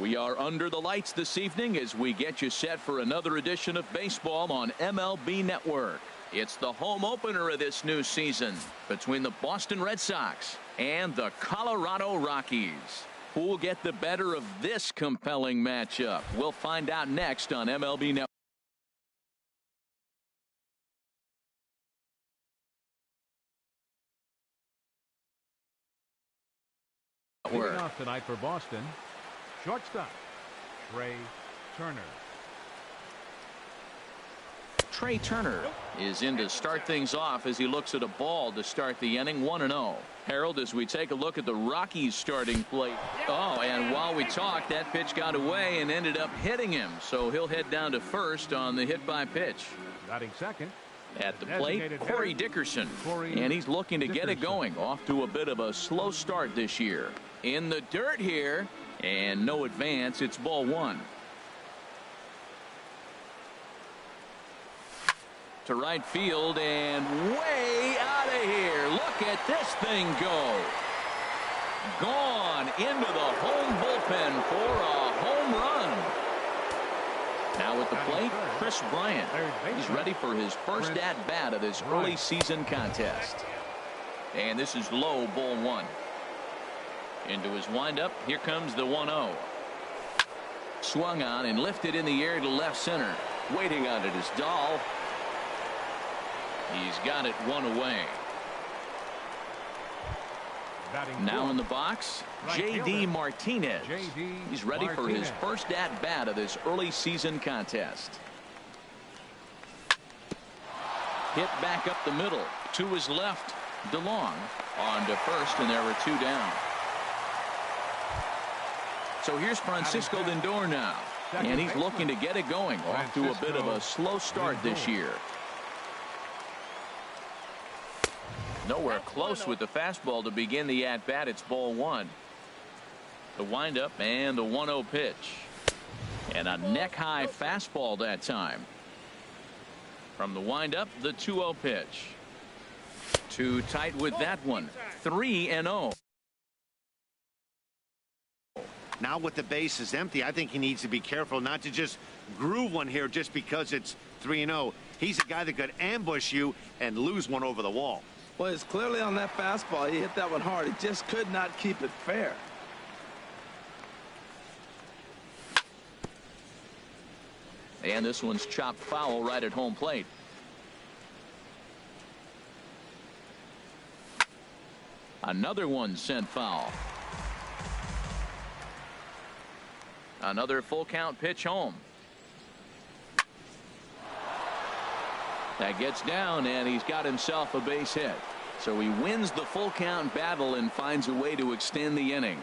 We are under the lights this evening as we get you set for another edition of baseball on MLB Network. It's the home opener of this new season between the Boston Red Sox and the Colorado Rockies. Who will get the better of this compelling matchup? We'll find out next on MLB Network. Leading off tonight for Boston, shortstop Trey Turner. Trey Turner is in to start things off as he looks at a ball to start the inning. 1-0. Harold, as we take a look at the Rockies starting plate. Oh, and while we talk, that pitch got away and ended up hitting him, so he'll head down to first on the hit by pitch. Batting second at the plate, Corey Dickerson, and he's looking to get it going. Off to a bit of a slow start this year. In the dirt here, and no advance. It's ball one. To right field and way out of here. Look at this thing go. Gone into the home bullpen for a home run. Now at the plate, Chris Bryant. He's ready for his first at-bat of this early season contest. And this is low, ball one. Into his windup, here comes the 1-0. Swung on and lifted in the air to left center. Waiting on it is Dahl. He's got it one away. Now in the box, J.D. Martinez. He's ready for his first at-bat of this early season contest. Hit back up the middle. To his left, DeLong on to first, and there were two down. So here's Francisco Lindor now, and he's looking to get it going. Off to a bit of a slow start this year. Nowhere close with the fastball to begin the at-bat. It's ball one. The windup and the 1-0 pitch. And a neck-high fastball that time. From the windup, the 2-0 pitch. Too tight with that one. 3-0. Now with the bases empty, I think he needs to be careful not to just groove one here just because it's 3-0. He's a guy that could ambush you and lose one over the wall. Well, it's clearly on that fastball. He hit that one hard. He just could not keep it fair. And this one's chopped foul right at home plate. Another one sent foul. Another full count pitch home. That gets down, and he's got himself a base hit. So he wins the full count battle and finds a way to extend the inning.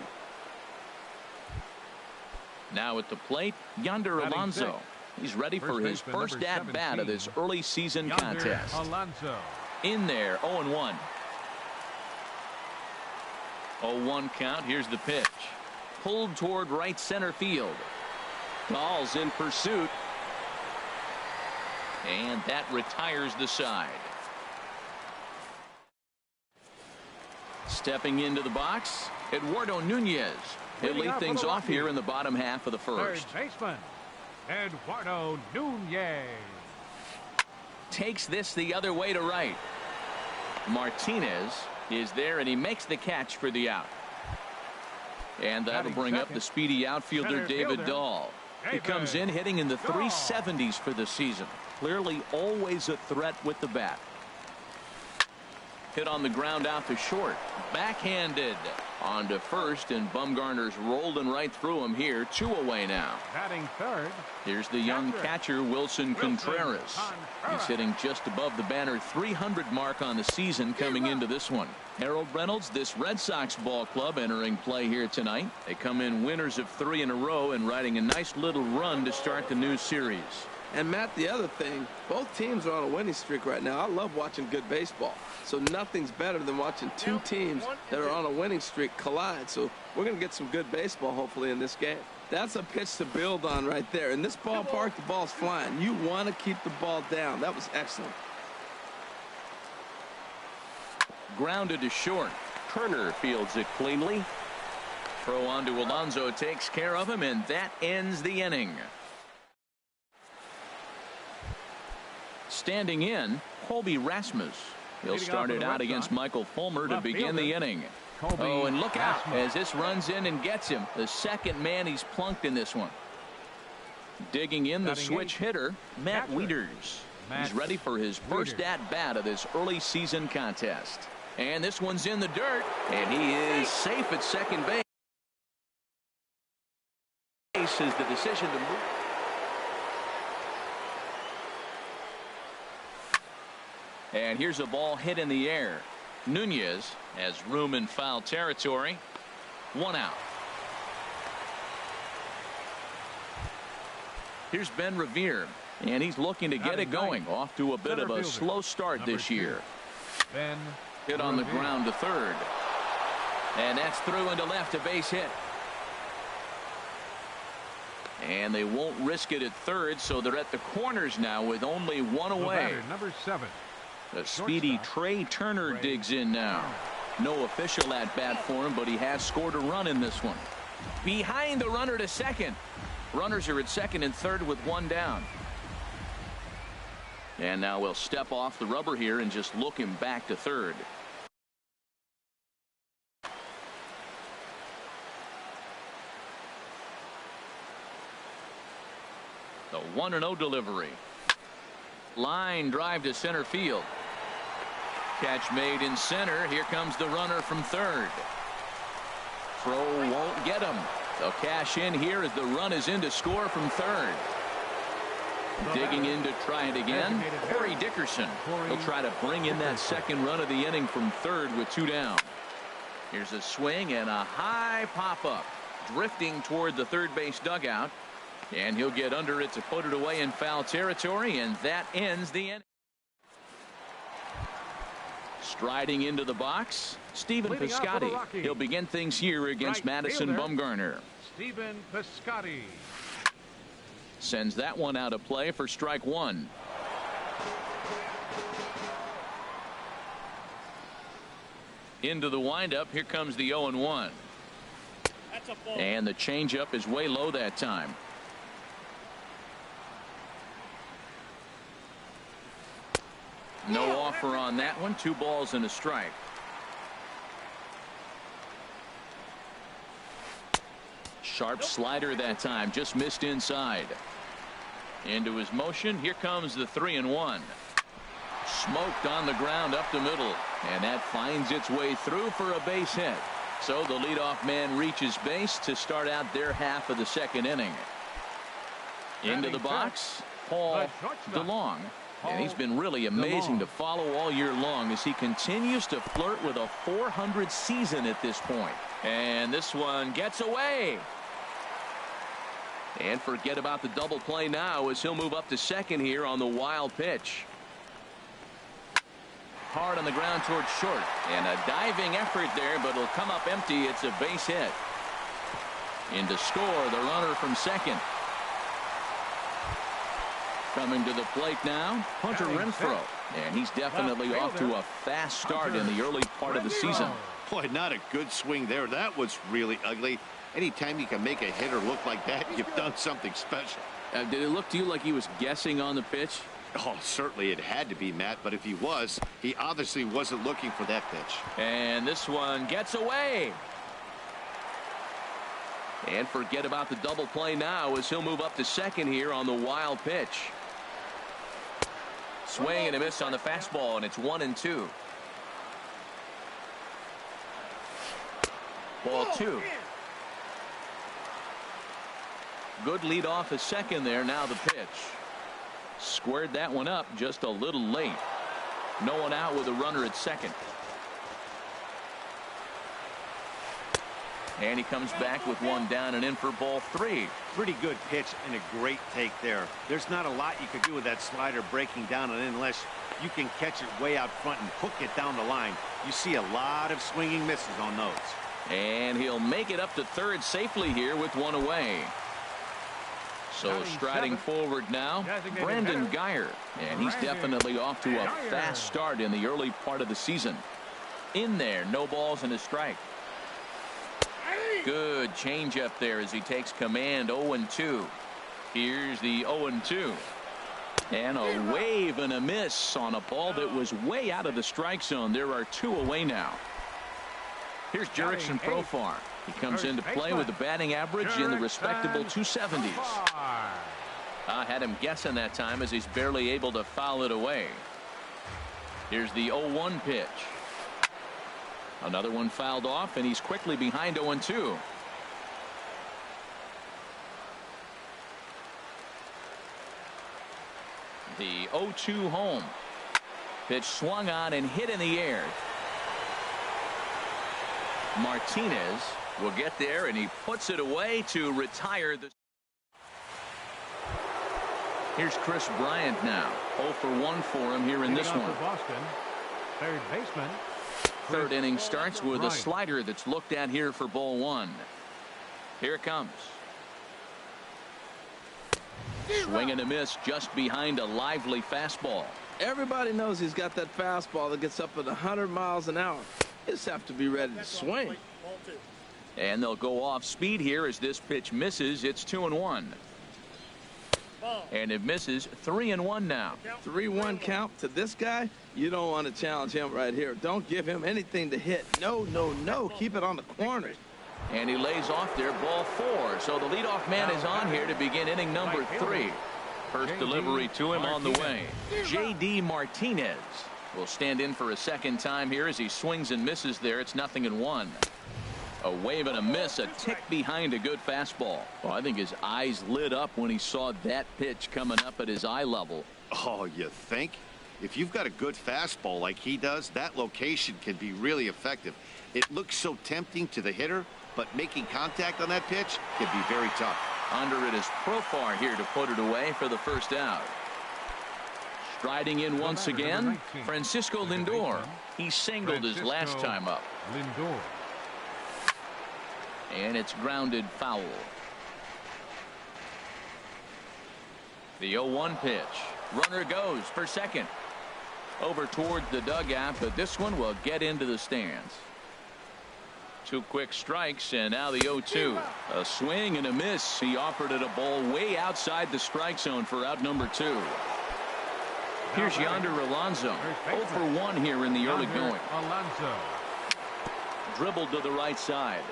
Now at the plate, Yonder Alonso. He's ready for his first at-bat of this early season contest. Alonso. In there, 0-1. 0-1 count. Here's the pitch. Pulled toward right center field. Dahl's in pursuit. And that retires the side. Stepping into the box, Eduardo Nunez. He'll lead things off here in the bottom half of the first. Third baseman, Eduardo Nunez. Takes this the other way to right. Martinez is there, and he makes the catch for the out. And that'll bring up the speedy outfielder David Dahl. He comes in hitting in the 370s for the season. Clearly always a threat with the bat. Hit on the ground out to short. Backhanded on to first, and Bumgarner's rolling right through him here. 2 away now. Batting third. Here's the young catcher Wilson Contreras. He's hitting just above the banner 300 mark on the season coming into this one. Harold Reynolds, this Red Sox ball club entering play here tonight. They come in winners of 3 in a row and riding a nice little run to start the new series. And Matt, the other thing, both teams are on a winning streak right now. I love watching good baseball. So nothing's better than watching two teams that are on a winning streak collide. So we're going to get some good baseball hopefully in this game. That's a pitch to build on right there. In this ballpark, the ball's flying. You want to keep the ball down. That was excellent. Grounded to short. Turner fields it cleanly. Throw on to Alonso takes care of him, and that ends the inning. Standing in, Colby Rasmus. He'll start it out against Michael Fulmer to begin the inning. Oh, and look out as this runs in and gets him. The second man he's plunked in this one. Digging in the switch hitter, Matt Wieters. He's ready for his first at-bat of this early season contest. And this one's in the dirt, and he is safe at second base. Is the decision to move. And here's a ball hit in the air. Nunez has room in foul territory. 1 out. Here's Ben Revere, and he's looking to get it going. Off to a bit of a slow start this year. Ben hit on the ground to third. And that's through into left, a base hit. And they won't risk it at third, so they're at the corners now with only one away. Number 7. The speedy Trey Turner digs in now. No official at bat for him, but he has scored a run in this one. Behind the runner to second. Runners are at second and third with one down. And now we'll step off the rubber here and just look him back to third. The 1-0 delivery. Line drive to center field. Catch made in center. Here comes the runner from third. Throw won't get him. They'll cash in here as the run is in to score from third. Digging in to try it again, Corey Dickerson. He'll try to bring in that second run of the inning from third with 2 down. Here's a swing and a high pop-up. Drifting toward the third base dugout. And he'll get under it to put it away in foul territory, and that ends the inning. Striding into the box, Stephen Piscotty. He'll begin things here against Madison Bumgarner. Stephen Piscotty sends that one out of play for strike 1. Into the windup. Here comes the 0-1. And the changeup is way low that time. No offer on that one. 2 balls and a strike. Sharp slider that time. Just missed inside. Into his motion. Here comes the 3-1. Smoked on the ground up the middle. And that finds its way through for a base hit. So the leadoff man reaches base to start out their half of the second inning. Into the box, Paul DeLong. And he's been really amazing to follow all year long as he continues to flirt with a .400 season at this point. And this one gets away. And forget about the double play now as he'll move up to second here on the wild pitch. Hard on the ground towards short. And a diving effort there, but it'll come up empty. It's a base hit. In to score, the runner from second. Coming to the plate now, Hunter Renfroe. And he's definitely off to a fast start in the early part of the season. Boy, not a good swing there. That was really ugly. Anytime you can make a hitter look like that, you've done something special. Did it look to you like he was guessing on the pitch? Oh, certainly it had to be, Matt. But if he was, he obviously wasn't looking for that pitch. And this one gets away. And forget about the double play now as he'll move up to second here on the wild pitch. Swing and a miss on the fastball, and it's 1-2. Ball 2. Good lead off at second there. Now the pitch. Squared that one up just a little late. No one out with a runner at second. And he comes back with one down and in for ball 3. Pretty good pitch and a great take there. There's not a lot you could do with that slider breaking down and in unless you can catch it way out front and hook it down the line. You see a lot of swinging misses on those. And he'll make it up to third safely here with one away. So striding forward now, Brandon Geyer. And he's definitely off to a fast start in the early part of the season. In there, no balls and a strike. Good changeup there as he takes command. 0-2. Here's the 0-2. And a wave and a miss on a ball that was way out of the strike zone. There are 2 away now. Here's Jurickson Profar. He comes into play with a batting average in the respectable 270s. I had him guessing that time as he's barely able to foul it away. Here's the 0-1 pitch. Another one fouled off, and he's quickly behind 0-2. The 0-2 home. Pitch swung on and hit in the air. Martinez will get there, and he puts it away to retire the. Here's Chris Bryant now. 0 for 1 for him here in this one. Boston, third baseman. Third inning starts with a slider that's looked at here for ball 1. Here it comes. Swing and a miss just behind a lively fastball. Everybody knows he's got that fastball that gets up at 100 miles an hour. You just have to be ready to swing. And they'll go off speed here as this pitch misses. It's 2-1. And it misses. 3-1 now. 3-1 count to this guy. You don't want to challenge him right here. Don't give him anything to hit. No, no, no. Keep it on the corner. And he lays off there, ball 4. So the leadoff man is on here to begin inning number 3. First delivery to him on the way. J.D. Martinez will stand in for a second time here as he swings and misses there. It's 0-1. A wave and a miss, a tick behind a good fastball. Well, I think his eyes lit up when he saw that pitch coming up at his eye level. Oh, you think? If you've got a good fastball like he does, that location can be really effective. It looks so tempting to the hitter, but making contact on that pitch can be very tough. Under it is Profar here to put it away for the first out. Striding in once again, Francisco Lindor. He singled his last time up. Lindor. And it's grounded foul. The 0-1 pitch. Runner goes for second. Over towards the dugout, but this one will get into the stands. 2 quick strikes, and now the 0-2. A swing and a miss. He offered it a ball way outside the strike zone for out number 2. Here's Yonder Alonso. 0 for 1 here in the early going. Alonso. Dribbled to the right side.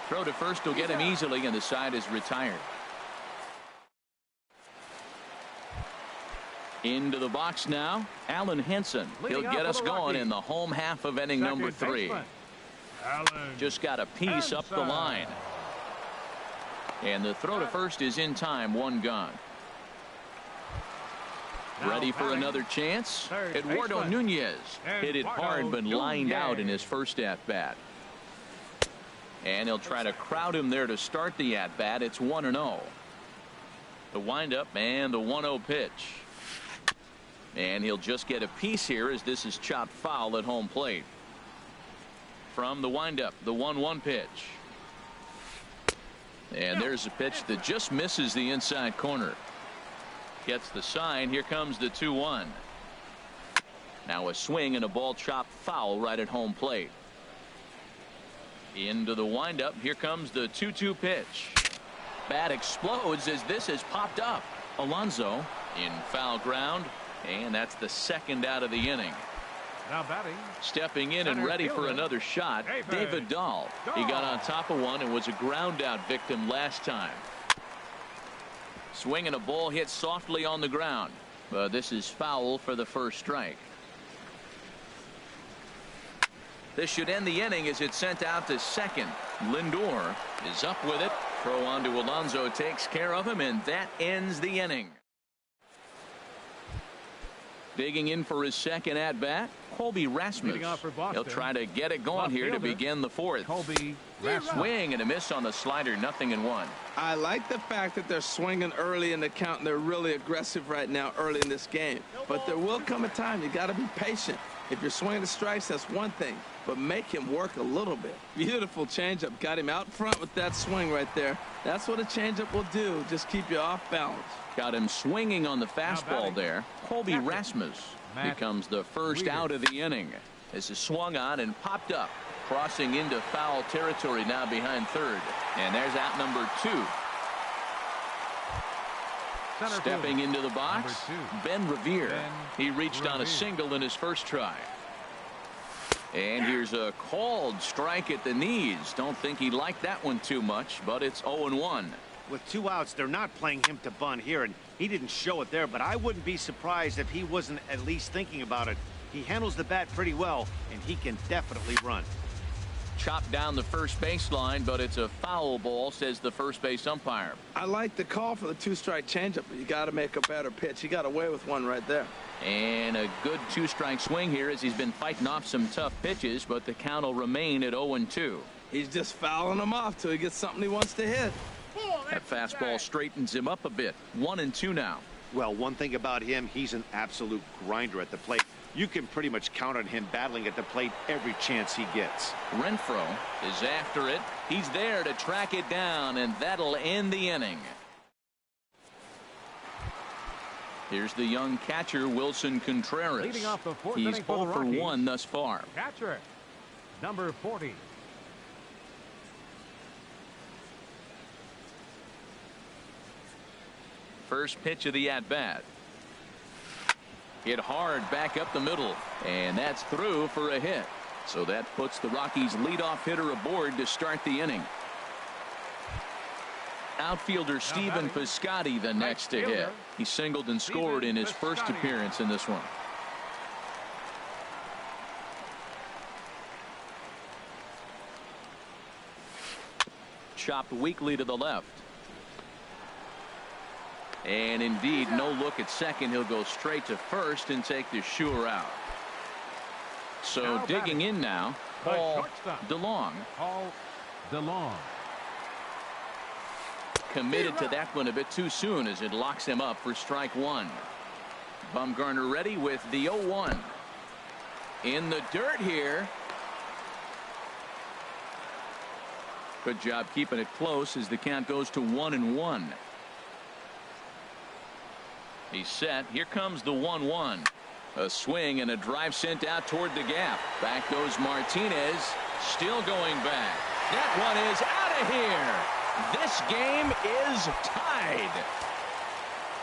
Throw to first will get him easily, and the side is retired. Into the box now, Allen Henson. He'll get us going in the home half of inning number 3. Just got a piece up the line. And the throw to first is in time, 1 gone. Ready for another chance? Eduardo Nunez hit it hard but lined out in his first at-bat. And he'll try to crowd him there to start the at-bat. It's 1-0. The windup and the 1-0 pitch. And he'll just get a piece here as this is chopped foul at home plate. From the windup, the 1-1 pitch. And there's a pitch that just misses the inside corner. Gets the sign. Here comes the 2-1. Now a swing and a ball chopped foul right at home plate. Into the windup. Here comes the 2-2 pitch. Bat explodes as this has popped up. Alonso in foul ground, and that's the second out of the inning. Now batting. Stepping in and ready for another shot, David Dahl. He got on top of one and was a ground out victim last time. Swing and a ball hit softly on the ground, but this is foul for the first strike. This should end the inning as it's sent out to second. Lindor is up with it. Throw on to Alonso takes care of him, and that ends the inning. Digging in for his second at bat, Colby Rasmus. He'll try to get it going here to begin the 4th. Colby Rasmus. Swing and a miss on the slider, 0-1. I like the fact that they're swinging early in the count, and they're really aggressive right now early in this game. But there will come a time you got to be patient. If you're swinging the strikes, that's one thing, but make him work a little bit. Beautiful changeup. Got him out front with that swing right there. That's what a changeup will do. Just keep you off balance. Got him swinging on the fastball there. Colby Rasmus becomes the first out of the inning. This is swung on and popped up. Crossing into foul territory now behind third. And there's out number 2. Center Stepping field, into the box, Ben Revere. He reached on a single in his first try. And here's a called strike at the knees. Don't think he liked that one too much, but it's 0-1. With 2 outs, they're not playing him to bunt here, and he didn't show it there, but I wouldn't be surprised if he wasn't at least thinking about it. He handles the bat pretty well, and he can definitely run. Chopped down the first baseline, but it's a foul ball, says the first base umpire. I like the call for the 2-strike changeup, but you got to make a better pitch. He got away with one right there. And a good 2-strike swing here as he's been fighting off some tough pitches, but the count will remain at 0-2. He's just fouling them off till he gets something he wants to hit. That fastball straightens him up a bit. 1-2 now. Well, one thing about him, he's an absolute grinder at the plate. You can pretty much count on him battling at the plate every chance he gets. Renfroe is after it. He's there to track it down, and that'll end the inning. Here's the young catcher, Wilson Contreras. Leading off the fourth He's inning for 0 the for Rockies. 1 thus far. Catcher, number 40. First pitch of the at-bat. Hit hard back up the middle, and that's through for a hit. So that puts the Rockies leadoff hitter aboard to start the inning. Outfielder Stephen Piscotty the next to hit. He singled and scored in his first appearance in this one. Chopped weakly to the left. And indeed, no look at second. He'll go straight to first and take the sure out. So Now digging in now, Paul DeLong. Paul DeLong. Committed to that one a bit too soon as it locks him up for strike 1. Bumgarner ready with the 0-1. In the dirt here. Good job keeping it close as the count goes to 1-1. He's set. Here comes the 1-1. A swing and a drive sent out toward the gap. Back goes Martinez. Still going back. That one is out of here. This game is tied.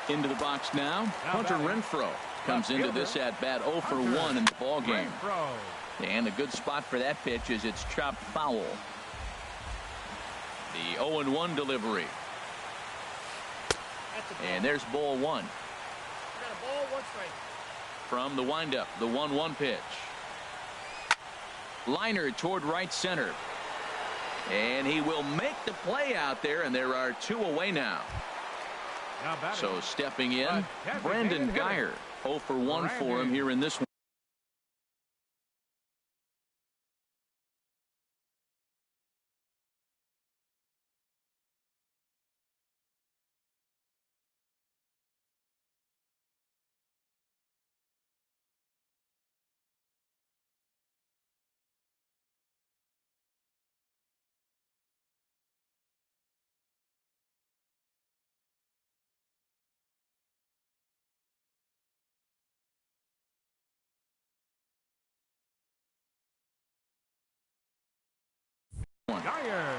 Into the box now. Hunter Renfroe comes into this at bat 0 for 1 in the ball game. And a good spot for that pitch is it's chopped foul. The 0-1 delivery. And there's ball 1. From the windup, the 1-1 pitch. Liner toward right center. And he will make the play out there, and there are 2 away now. So stepping in, Brandon Geyer. 0 for 1 for him here in this one. Geyer.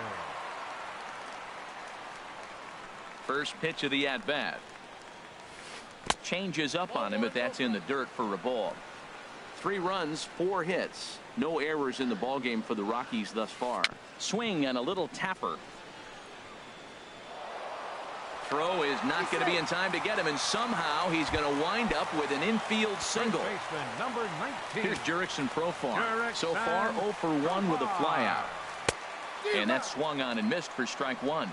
First pitch of the at-bat. Changes up on him, but that's in the dirt for a ball. 3 runs, 4 hits. No errors in the ballgame for the Rockies thus far. Swing and a little tapper. Throw is not going to be in time to get him, and somehow he's going to wind up with an infield single. Number 19. Here's Jurickson Profar. So far 0 for 1 with a flyout. And that swung on and missed for strike 1.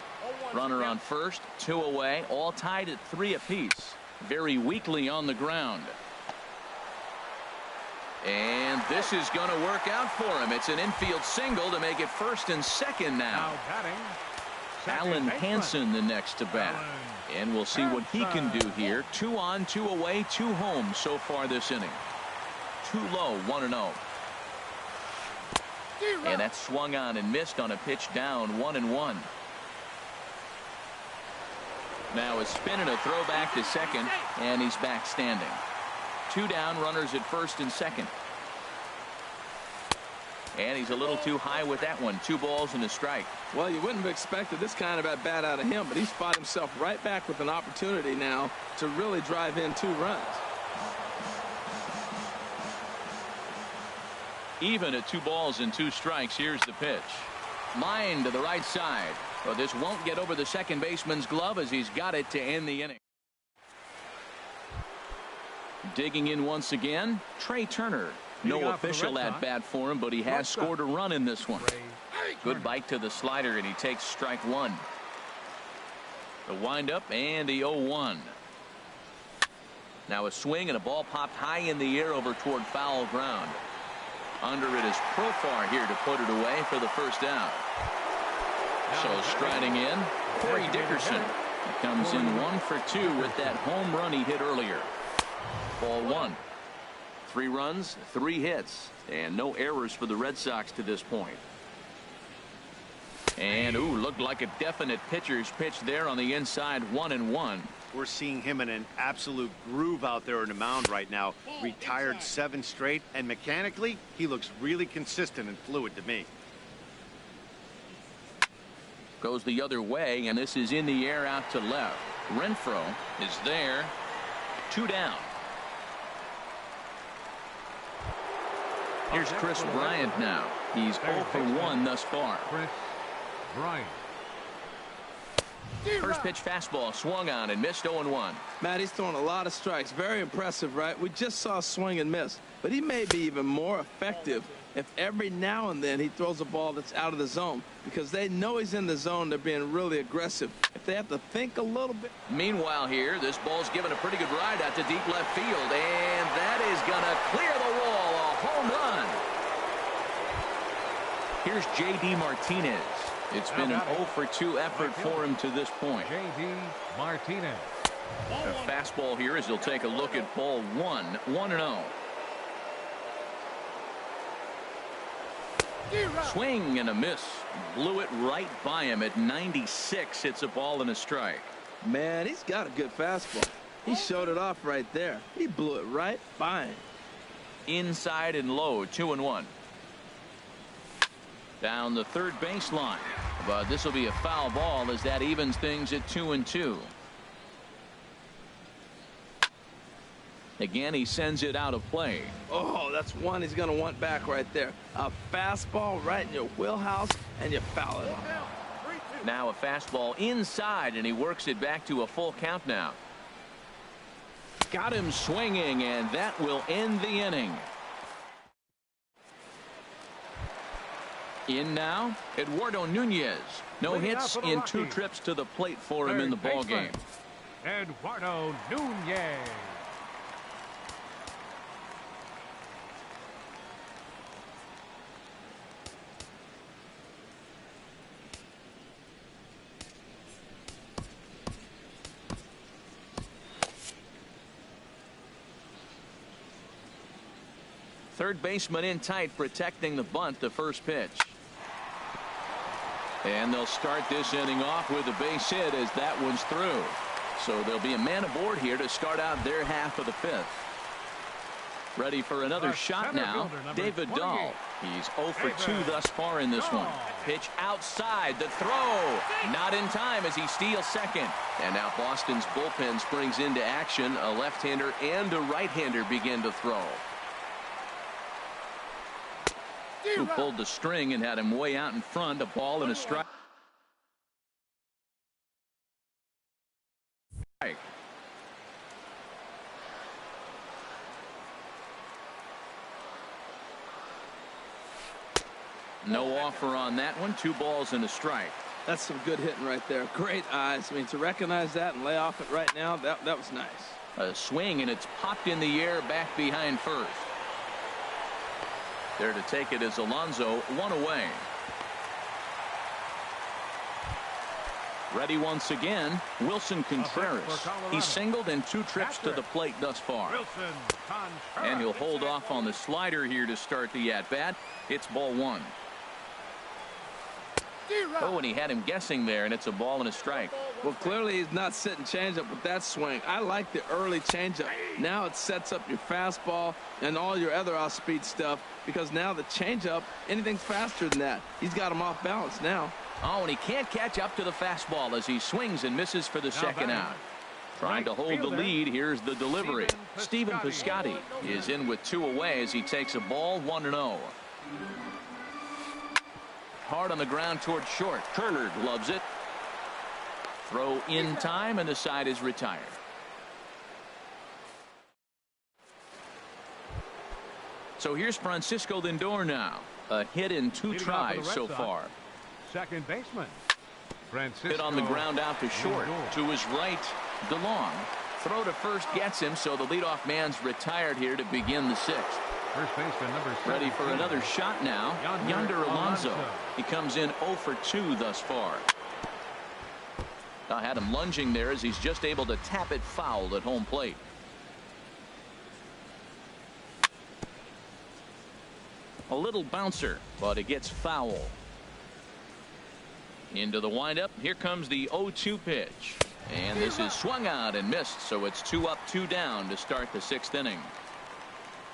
Runner on first, 2 away, all tied at 3 apiece. Very weakly on the ground. And this is going to work out for him. It's an infield single to make it first and second now. Alan Hansen the next to bat. And we'll see what he can do here. 2 on, 2 away, 2 home so far this inning. 2 low, 1-0. And that swung on and missed on a pitch down, 1-1. Now a spin and a throw back to second, and he's back standing. 2 down, runners at first and second. And he's a little too high with that one. 2 balls and a strike. Well, you wouldn't have expected this kind of at bat out of him, but he's fought himself right back with an opportunity now to really drive in 2 runs. Even at 2 balls and 2 strikes. Here's the pitch. Line to the right side. But this won't get over the second baseman's glove as he's got it to end the inning. Digging in once again, Trey Turner. No official at bat for him, but he has scored a run in this one. Good bite to the slider, and he takes strike 1. The windup and the 0-1. Now a swing and a ball popped high in the air over toward foul ground. Under it is Profar here to put it away for the first out. So striding in, Corey Dickerson. He comes in 1 for 2 with that home run he hit earlier. Ball 1. 3 runs, 3 hits, and no errors for the Red Sox to this point. And looked like a definite pitcher's pitch there on the inside. 1-1. We're seeing him in an absolute groove out there on the mound right now. Retired 7 straight, and mechanically he looks really consistent and fluid to me. Goes the other way, and this is in the air out to left. Renfroe is there. 2 down. Here's Chris Bryant now. He's 0 for 1 thus far. Chris Bryant. First pitch fastball swung on and missed. 0-1. Matt, he's throwing a lot of strikes. Very impressive, right? We just saw a swing and miss, but he may be even more effective if every now and then he throws a ball that's out of the zone, because they know he's in the zone. They're being really aggressive. If they have to think a little bit. Meanwhile here, this ball's given a pretty good ride out to deep left field, and that is going to clear the wall. A home run. Here's J.D. Martinez. It's been an 0 for 2 effort for him to this point. J.D. Martinez. A fastball here as he'll take a look at ball 1. 1-0. Swing and a miss. Blew it right by him at 96. It's a ball and a strike. Man, he's got a good fastball. He showed it off right there. He blew it right by him. Inside and low. 2-1. Down the third baseline, but this will be a foul ball as that evens things at 2-2. Again, he sends it out of play. Oh, that's one he's going to want back right there. A fastball right in your wheelhouse, and you foul it off. Now a fastball inside, and he works it back to a full count now. Got him swinging, and that will end the inning. In now, Eduardo Nunez. No hits in 2 trips to the plate for him in the ball game. Eduardo Nunez. Third baseman in tight, protecting the bunt. The first pitch. And they'll start this inning off with a base hit as that one's through. So there'll be a man aboard here to start out their half of the 5th. Ready for another shot now, David Dahl. He's 0 for 2 thus far in this one. Pitch outside, the throw. Not in time as he steals second. And now Boston's bullpen springs into action. A left-hander and a right-hander begin to throw. Who pulled the string and had him way out in front. A ball and a strike. No offer on that one. 2 balls and a strike. That's some good hitting right there. Great eyes. I mean, to recognize that and lay off it right now, that was nice. A swing, and it's popped in the air back behind first. There to take it is Alonso. 1 away. Ready once again, Wilson Contreras. He's singled in 2 trips to the plate thus far. And he'll hold off on the slider here to start the at-bat. It's ball 1. Oh, and he had him guessing there, and it's a ball and a strike. Well, clearly he's not sitting changeup with that swing. I like the early changeup. Now it sets up your fastball and all your other off-speed stuff, because now the changeup, anything's faster than that. He's got him off balance now. Oh, and he can't catch up to the fastball as he swings and misses for the second out. Trying to hold the lead. Here's the delivery. Sie7e Piscotty is in with 2 away as he takes a ball 1-0. Hard on the ground toward short. Turner gloves it. Throw in time, and the side is retired. So here's Francisco Lindor now. A hit in 2 tries so far. Second baseman. Francisco. Hit on the ground out to short. Lindor. To his right, DeLong. Throw to first gets him, so the leadoff man's retired here to begin the 6th. First baseman number 7. Ready for another shot now. Yonder Alonso. He comes in 0 for 2 thus far. I had him lunging there as he's just able to tap it foul at home plate. A little bouncer, but it gets foul. Into the windup. Here comes the 0-2 pitch. And this is swung out and missed, so it's 2 up, 2 down to start the 6th inning.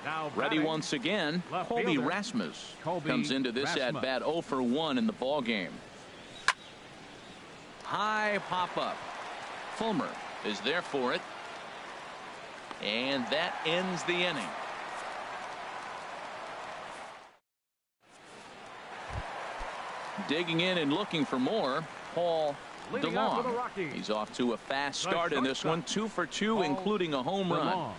Now Ready batting, once again. Colby fielder, Rasmus Colby comes into this Rasmus. at bat 0 for 1 in the ball game. High pop up. Fulmer is there for it. And that ends the inning. Digging in and looking for more, Paul Leading off for the DeLong. Rockies. He's off to a fast The start in this one. shortstop, 2 for 2, Paul including a home run. DeLong.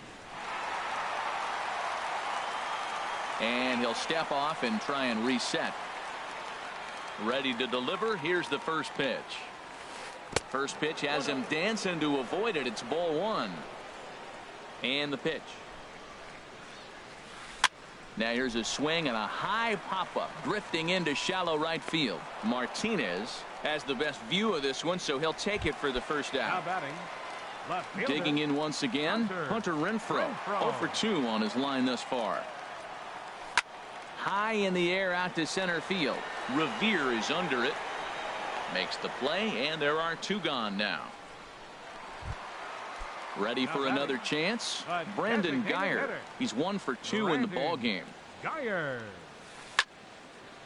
And he'll step off and try and reset. Ready to deliver. Here's the first pitch. First pitch has him dancing to avoid it. It's ball 1. And the pitch. Now here's a swing and a high pop-up drifting into shallow right field. Martinez has the best view of this one, so he'll take it for the first Now out. batting, left fielder, Digging in once again, Hunter Renfroe. 0 for 2 on his line thus far. High in the air out to center field. Revere is under it. Makes the play, and there are 2 gone now. Ready for another chance. Brandon Guyer. He's 1 for 2 in the ball game. Guyer.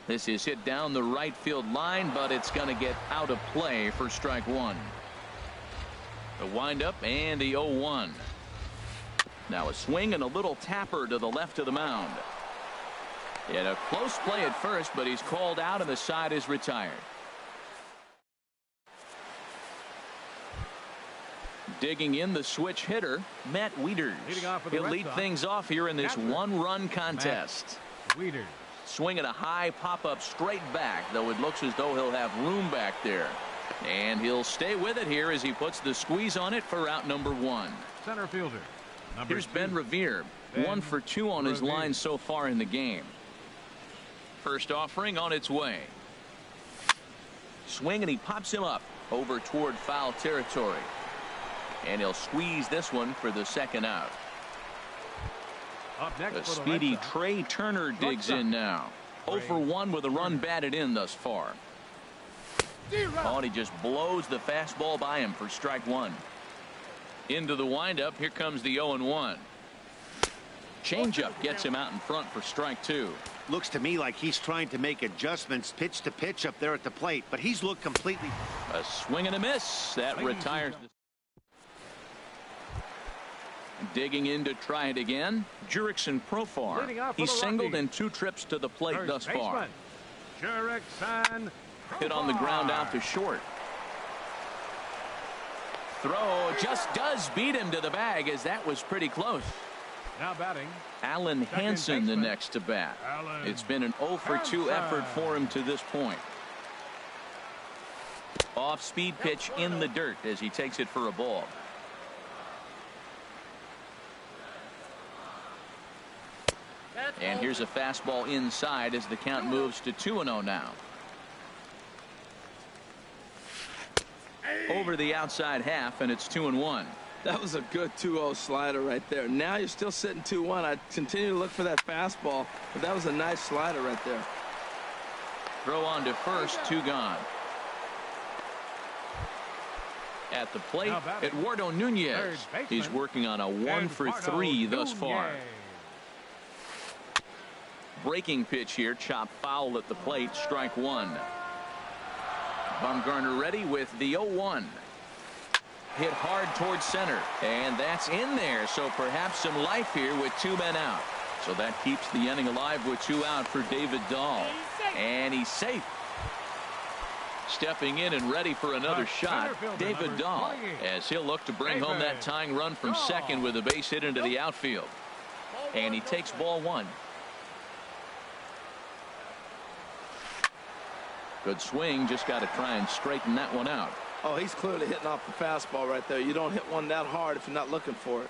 This is hit down the right field line, but it's going to get out of play for strike 1. The windup and the 0-1. Now a swing and a little tapper to the left of the mound. In a close play at first, but he's called out and the side is retired. Digging in the switch hitter, Matt Wieters. Leading off for the He'll Red lead Sox, things off here in this catcher, 1-run contest. Wieters. Swinging a high pop-up straight back, though it looks as though he'll have room back there. And he'll stay with it here as he puts the squeeze on it for out number 1. Center fielder. Number Here's 2. Ben Revere. Ben 1 for 2 on his Revere. line so far in the game. First offering on its way. Swing and he pops him up over toward foul territory. And he'll squeeze this one for the second out. Up next The for the speedy Red Sox, Trey Turner digs in now. 0 for 1 with a run batted in thus far. Oh, and he just blows the fastball by him for strike 1. Into the windup. Here comes the 0-1. Changeup gets him out in front for strike 2. Looks to me like he's trying to make adjustments pitch to pitch up there at the plate, but he's looked completely. A swing and a miss. That retires. Digging in to try it again. Jurickson Profar. Leading off for He's the singled Rockies. in 2 trips to the plate First thus far. baseman, Jurickson Hit on the ground out to Profar. short. Throw just does beat him to the bag, as that was pretty close. Now batting, Alan Second Hansen the baseman, next to bat. Alan It's been an 0 for 2 effort for him to this point. Off speed pitch in the dirt as he takes it for a ball. And here's a fastball inside as the count moves to 2-0 now. Over the outside half, and it's 2-1. That was a good 2-0 slider right there. Now you're still sitting 2-1. I continue to look for that fastball, but that was a nice slider right there. Throw on to first, 2 gone. At the plate, Eduardo Nunez. He's working on a 1 for 3 thus far. Breaking pitch here, chop foul at the plate, strike 1. Bumgarner ready with the 0-1. Hit hard towards center, and that's in there, so perhaps some life here with 2 men out. So that keeps the inning alive with 2 out for David Dahl, and he's safe. Stepping in and ready for another shot, David Dahl, as he'll look to bring home that tying run from second with a base hit into the outfield. And he takes ball 1. Good swing, just got to try and straighten that one out. Oh, he's clearly hitting off the fastball right there. You don't hit one that hard if you're not looking for it.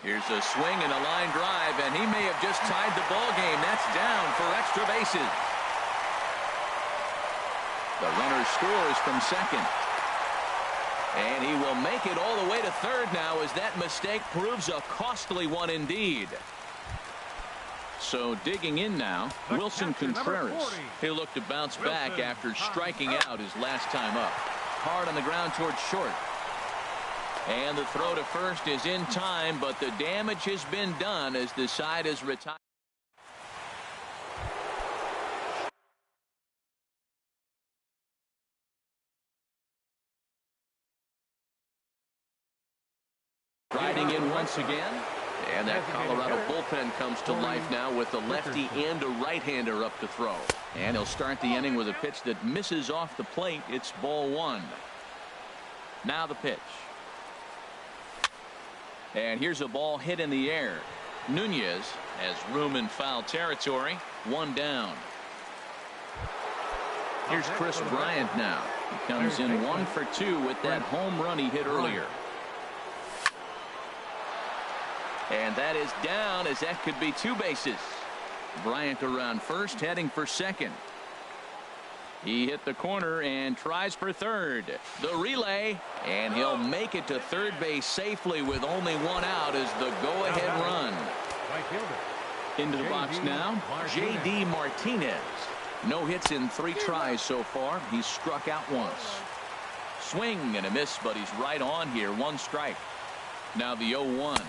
Here's a swing and a line drive, and he may have just tied the ball game. That's down for extra bases. The runner scores from second. And he will make it all the way to third now, as that mistake proves a costly one indeed. So digging in now, Wilson Contreras. He'll look to bounce back after striking out his last time up. Hard on the ground towards short. And the throw to first is in time, but the damage has been done as the side is retired. Riding in once again. And that Colorado bullpen comes to life now with a lefty and a right-hander up to throw. And he'll start the inning with a pitch that misses off the plate. It's ball 1. Now the pitch. And here's a ball hit in the air. Nunez has room in foul territory. 1 down. Here's Chris Bryant now. He comes in 1 for 2 with that home run he hit earlier. And that is down, as that could be 2 bases. Bryant around first, heading for second. He hit the corner and tries for third. The relay, and he'll make it to third base safely with only 1 out as the go-ahead run. Into the box now, J.D. Martinez. No hits in 3 tries so far. He's struck out once. Swing and a miss, but he's right on here. 1 strike. Now the 0-1.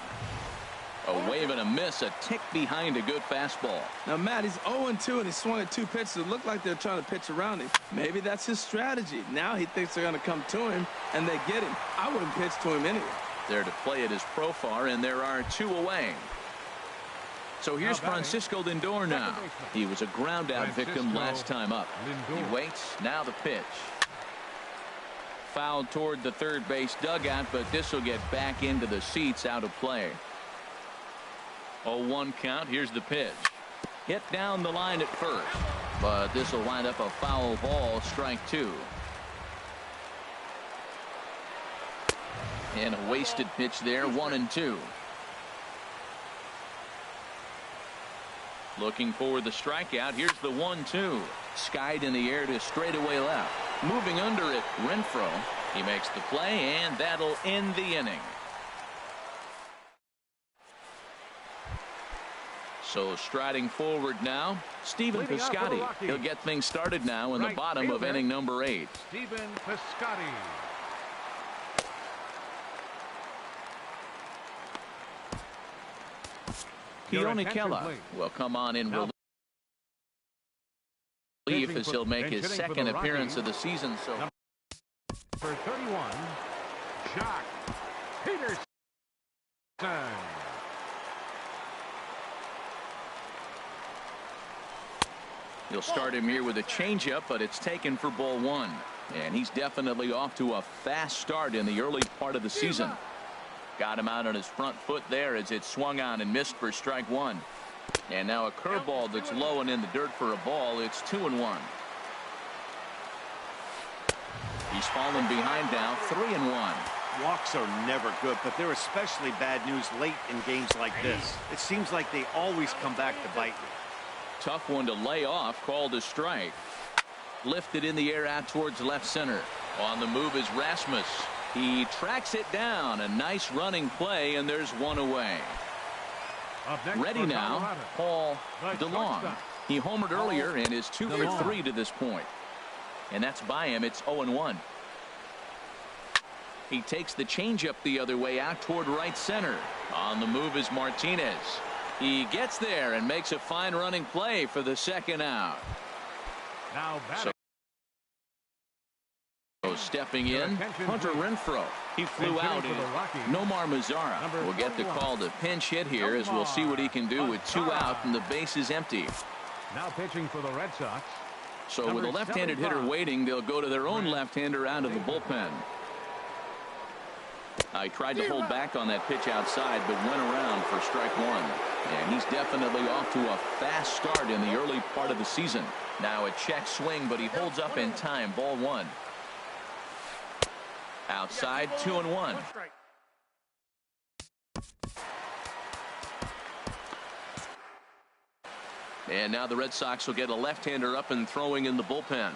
A wave and a miss, a tick behind a good fastball. Now, Matt, he's 0-2, and he swung at 2 pitches. It looked like they're trying to pitch around him. Maybe that's his strategy. Now he thinks they're going to come to him, and they get him. I wouldn't pitch to him anyway. There to play it is Profar, and there are 2 away. So here's Francisco Lindor now. He was a ground-out victim last time up. He waits. Now the pitch. Fouled toward the third base dugout, but this will get back into the seats, out of play. 0-1 count. Here's the pitch. Hit down the line at first, but this will wind up a foul ball. Strike 2. And a wasted pitch there. 1-2. Looking for the strikeout. Here's the 1-2. Skied in the air to straightaway left. Moving under it, Renfroe. He makes the play, and that'll end the inning. So striding forward now, Stephen Piscotty. He'll get things started now in the bottom of inning number 8. Stephen Piscotty. Keone Kela will come on in relief as he'll make his second appearance of the season. So for 31, Jock Peterson. He'll start him here with a changeup, but it's taken for ball 1. And he's definitely off to a fast start in the early part of the season. Got him out on his front foot there as it swung on and missed for strike 1. And now a curveball that's low and in the dirt for a ball. It's 2-1. He's fallen behind now, 3-1. Walks are never good, but they're especially bad news late in games like this. It seems like they always come back to bite me. Tough one to lay off, called a strike. Lifted in the air out towards left center. On the move is Rasmus. He tracks it down. A nice running play, and there's 1 away. Ready now, Paul DeLong. He homered earlier and is 2 for 3 to this point. And that's by him. It's 0-1. He takes the changeup the other way out toward right center. On the move is Martinez. He gets there and makes a fine running play for the second out. Now batting. So stepping in, Hunter Renfroe. He flew out. Nomar Mazara will get the call to pinch hit here as we'll see what he can do with 2 out and the base is empty. Now pitching for the Red Sox. So with a left-handed hitter waiting, they'll go to their own left-hander out of the bullpen. I tried to hold back on that pitch outside, but went around for strike 1. And he's definitely off to a fast start in the early part of the season. Now a check swing, but he holds up in time. Ball 1. Outside, 2-1. And now the Red Sox will get a left-hander up and throwing in the bullpen.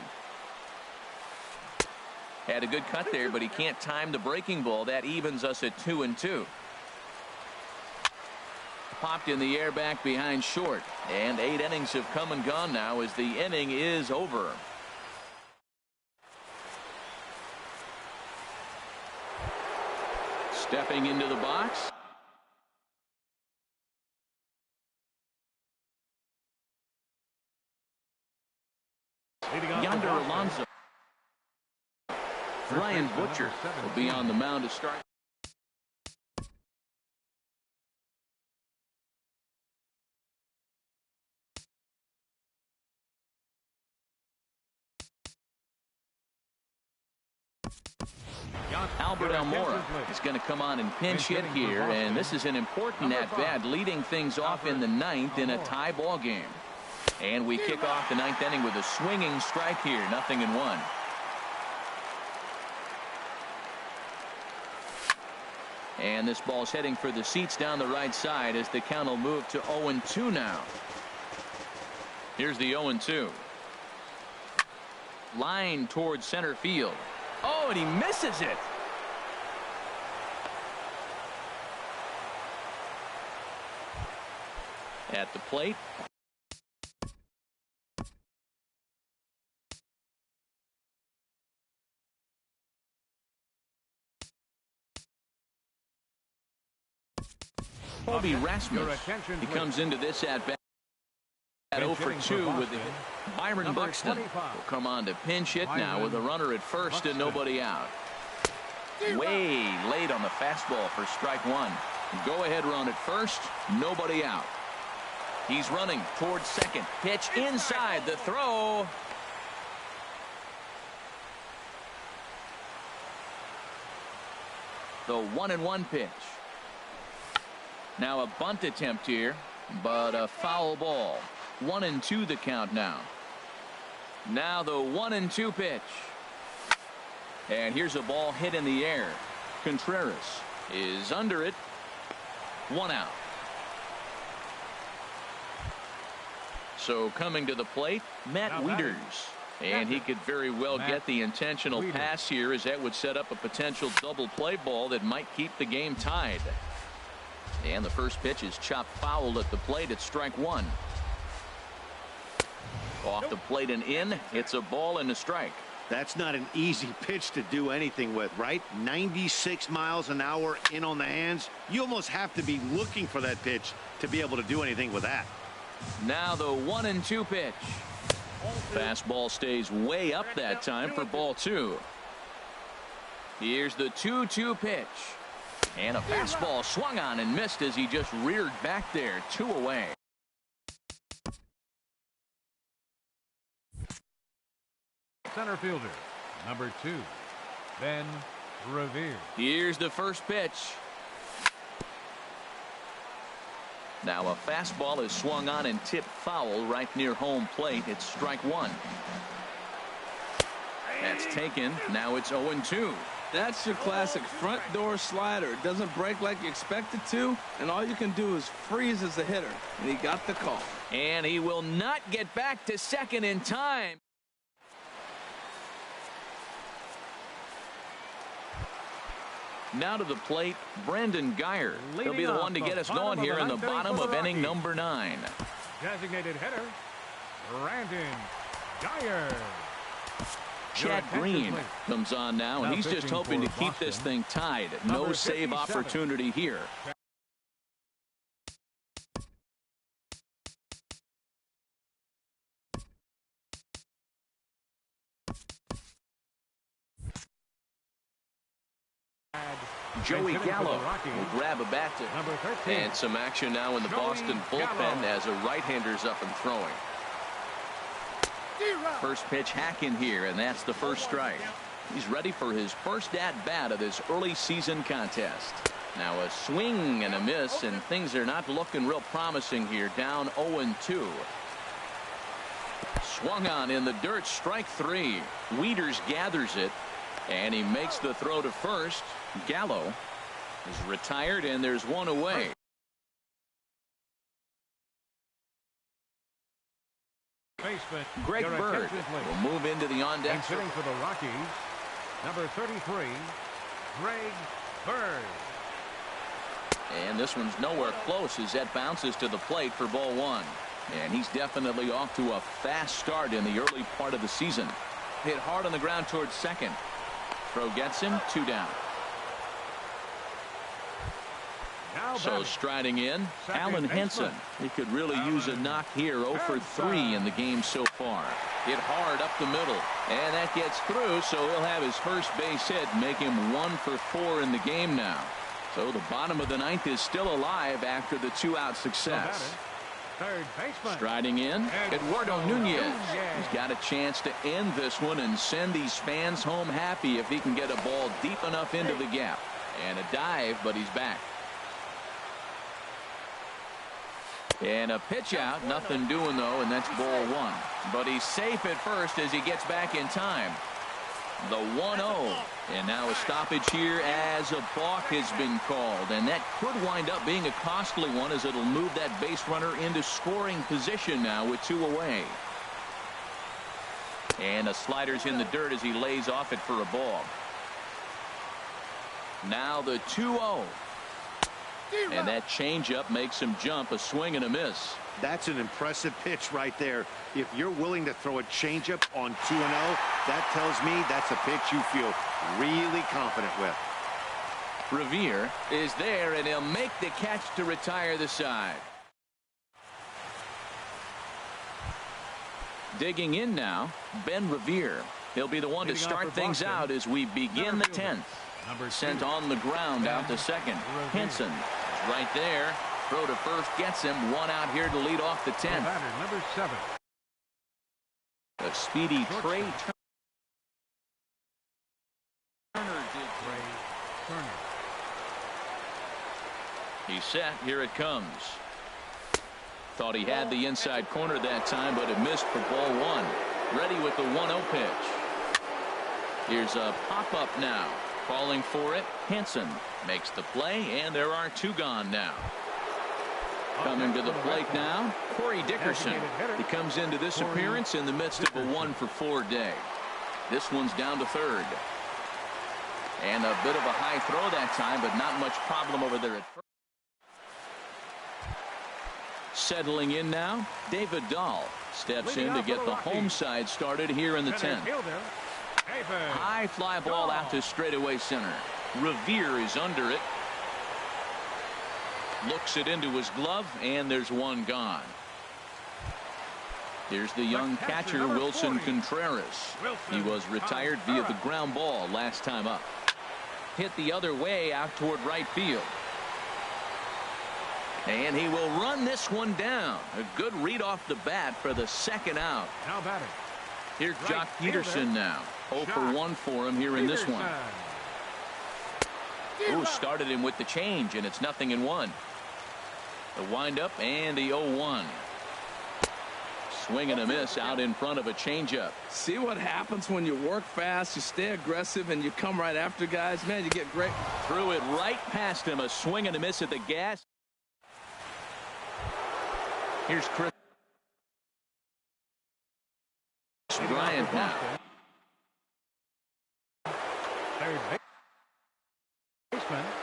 Had a good cut there, but he can't time the breaking ball. That evens us at 2-2. Popped in the air back behind short. And 8 innings have come and gone now as the inning is over. Stepping into the box. Yonder Alonso. Ryan Butcher will be on the mound to start. Albert Almora is going to come on and pinch hit here, and this is an important at-bat, leading things off in the 9th in a tie ball game. And we kick off the 9th inning with a swinging strike here, 0-1. And this ball's heading for the seats down the right side as the count will move to 0-2 now. Here's the 0-2. Line towards center field. Oh, and he misses it. At the plate. Colby Rasmus. He comes into this at bat. 0 for 2 with Byron Buxton. Will come on to pinch hit now with a runner at first and nobody out. Way late on the fastball for strike 1. Go ahead run at first, nobody out. He's running towards second. Pitch inside the throw. The 1-1 pitch. Now a bunt attempt here, but a foul ball. 1-2 the count now. Now the 1-2 pitch. And here's a ball hit in the air. Contreras is under it. 1 out. So coming to the plate, Matt Wieters. And he could very well get the intentional pass here, as that would set up a potential double play ball that might keep the game tied. And the first pitch is chopped foul at the plate at strike 1. Off the plate and in. It's a ball and a strike. That's not an easy pitch to do anything with, right? 96 miles an hour in on the hands. You almost have to be looking for that pitch to be able to do anything with that. Now the 1-2 pitch. Fastball stays way up that time for ball 2. Here's the 2-2 pitch. And a fastball swung on and missed as he just reared back there. 2 away. Center fielder, number 2, Ben Revere. Here's the first pitch. Now a fastball is swung on and tipped foul right near home plate. It's strike 1. That's taken. Now it's 0-2. That's your classic front door slider. It doesn't break like you expect it to, and all you can do is freeze as a hitter. And he got the call. And he will not get back to second in time. Now to the plate, Brandon Guyer. He'll be the one to get us going here in the bottom of inning number 9. Designated hitter, Brandon Geyer. Chad Green comes on now, and he's just hoping to keep this thing tied. No save opportunity here. Joey Gallo will grab a bat to, and some action now in the Boston bullpen as a right-hander's up and throwing. First pitch hack in here, and that's the first strike. He's ready for his first at-bat of this early season contest. Now a swing and a miss, and things are not looking real promising here. Down 0-2. Swung on in the dirt, strike three. Wieters gathers it, and he makes the throw to first. Gallo is retired, and there's one away. Greg Bird will move into the on-deck. Sitting for the Rockies, number 33, Greg Bird. And this one's nowhere close as that bounces to the plate for ball one. And he's definitely off to a fast start in the early part of the season. Hit hard on the ground towards second. Throw gets him, 2 down. So striding in, Alan Henson. He could really use a knock here. 0 for 3 in the game so far. Hit hard up the middle, and that gets through, so he'll have his first base hit, make him 1 for 4 in the game now. So the bottom of the ninth is still alive after the 2-out success. Striding in, Eduardo Nunez. He's got a chance to end this one and send these fans home happy if he can get a ball deep enough into the gap. And a dive, but he's back. And a pitch out, nothing doing though, and that's ball one. But he's safe at first as he gets back in time. The 1-0, and now a stoppage here as a balk has been called, and that could wind up being a costly one as it'll move that base runner into scoring position now with 2 away. And a slider's in the dirt as he lays off it for a ball. Now the 2-0. And that changeup makes him jump, a swing and a miss. That's an impressive pitch right there. If you're willing to throw a changeup on 2-0, that tells me that's a pitch you feel really confident with. Revere is there, and he'll make the catch to retire the side. Digging in now, Ben Revere. He'll be the one to start things out as we begin the 10th. Sent on the ground out to second. Henson is right there. Throw to first gets him. 1 out here to lead off the 10th. Number 7. A speedy Trey Turner. He's set. Here it comes. Thought he had the inside corner that time, but it missed for ball one. Ready with the 1-0 pitch. Here's a pop-up now. Calling for it. Henson makes the play, and there are 2 gone now. Coming to the plate now, Corey Dickerson. He comes into this appearance in the midst of a 1 for 4 day. This one's down to third. And a bit of a high throw that time, but not much problem over there at first. Settling in now, David Dahl steps in to get the home side started here in the 10th. High fly ball out to straightaway center. Revere is under it. Looks it into his glove, and there's 1 gone. Here's the young catcher, Wilson Contreras. He was retired via the ground ball last time up. Hit the other way out toward right field. And he will run this one down. A good read off the bat for the 2nd out. Now batting. Here's Jock Peterson now. 0 for 1 for him here in this one. Ooh, started him with the change, and it's 0-1. The windup and the 0-1. Swing and a miss out in front of a changeup. See what happens when you work fast, you stay aggressive, and you come right after guys. Man, you get great. Threw it right past him. A swing and a miss at the gas. Here's Chris Bryant now.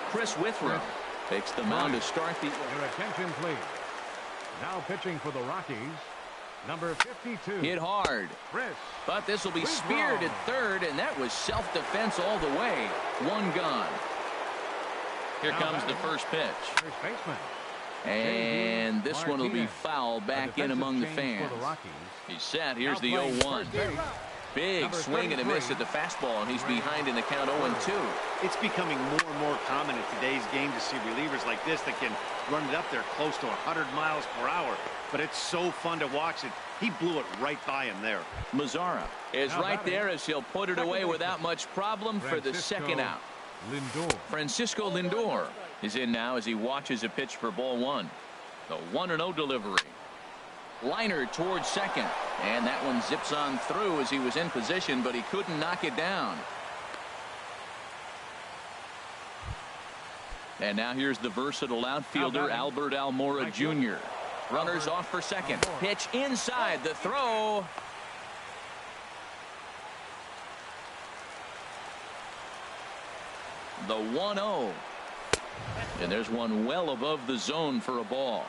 Chris Withrow takes the mound to start the. Your attention, please. Now pitching for the Rockies, Number 52. Hit hard. Chris. But this will be speared at third, and that was self-defense all the way. One gone. Here comes the first pitch. First baseman. And this one will be foul back in among the fans. He's set. Here's the 0-1. Big swing and a miss at the fastball, and he's behind in the count 0-2. It's becoming more and more common in today's game to see relievers like this that can run it up there close to 100 miles per hour. But it's so fun to watch it. He blew it right by him there. Mazara is right there as he'll put it away without much problem for the second out. Francisco Lindor is in now as he watches a pitch for ball one. The 1-0 delivery. Liner towards second, and that one zips on through as he was in position, but he couldn't knock it down. And now here's the versatile outfielder Albert Almora Jr. Runners off for second. Pitch inside. The throw. The 1-0. And there's one well above the zone for a ball.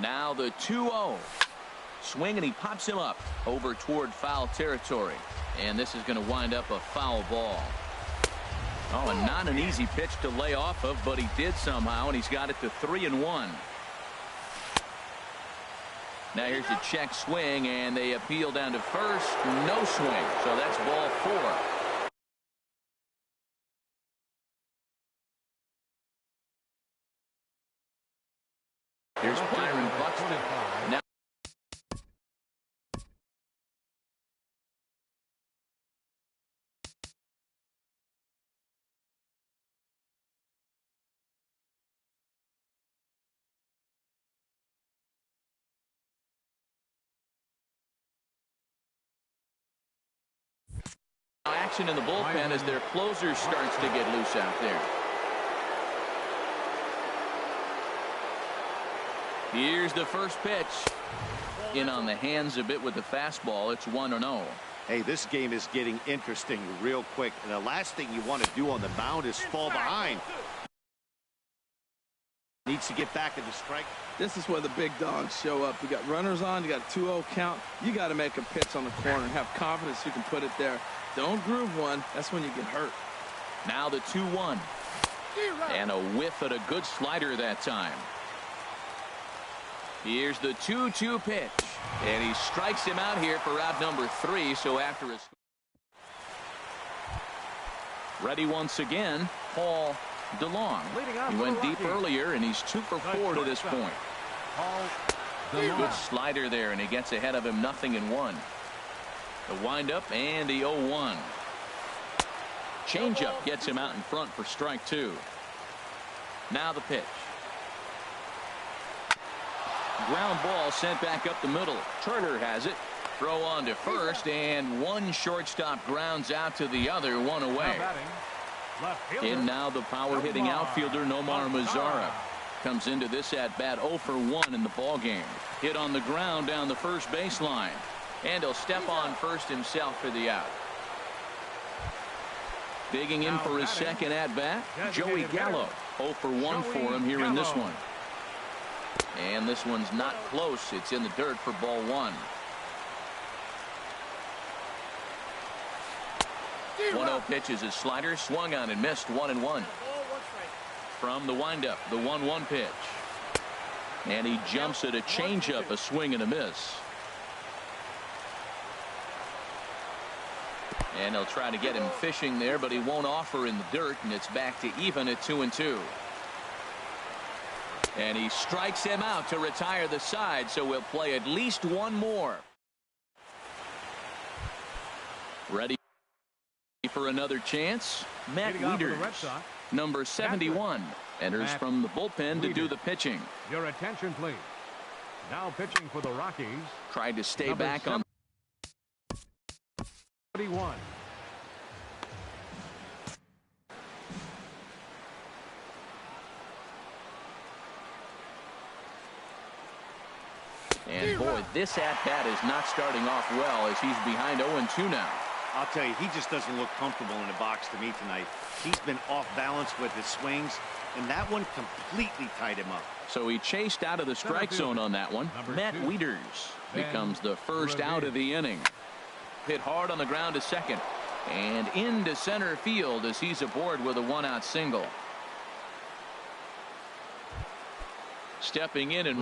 Now the 2-0. Swing, and he pops him up over toward foul territory. And this is going to wind up a foul ball. Oh, and not an easy pitch to lay off of, but he did somehow, and he's got it to 3-1. Now here's a check swing, and they appeal down to first. No swing, so that's ball 4. Here's Byron Buxton. Now action in the bullpen as their closer starts to get loose out there. Here's the first pitch. In on the hands a bit with the fastball. It's 1-0. Hey, this game is getting interesting real quick. And the last thing you want to do on the mound is fall behind. Needs to get back in the strike. This is where the big dogs show up. You got runners on. You got a 2-0 count. You got to make a pitch on the corner and have confidence you can put it there. Don't groove one. That's when you get hurt. Now the 2-1. And a whiff at a good slider that time. Here's the 2-2 pitch. And he strikes him out here for out number 3. So after his ready once again, Paul DeLong. He went deep earlier, and he's 2 for 4 to this point. Good slider there, and he gets ahead of him 0-1. The windup and the 0-1. Changeup gets him out in front for strike 2. Now the pitch. Ground ball sent back up the middle. Turner has it. Throw on to first, and one shortstop grounds out to the other, one away. In now the power hitting outfielder Nomar Mazara comes into this at bat 0 for 1 in the ball game. Hit on the ground down the first baseline, and he'll step on first himself for the out. Digging in for his second at bat, Joey Gallo. 0 for 1 for him here in this one. And this one's not close. It's in the dirt for ball 1. 1-0 pitch is a slider, swung on and missed, 1-1. From the windup, the 1-1 pitch. And he jumps at a changeup, a swing and a miss. And he'll try to get him fishing there, but he won't offer in the dirt, and it's back to even at 2-2. And he strikes him out to retire the side, so we'll play at least one more. Ready for another chance? Matt Wieters, number 71, enters from the bullpen to do the pitching. Your attention, please. Now pitching for the Rockies. Tried to stay back on 31. And boy, this at-bat is not starting off well as he's behind 0-2 now. I'll tell you, he just doesn't look comfortable in the box to me tonight. He's been off balance with his swings, and that one completely tied him up. So he chased out of the strike zone on that one. Matt Wieters becomes the first out of the inning. Hit hard on the ground to second. And into center field as he's aboard with a one-out single. Stepping in and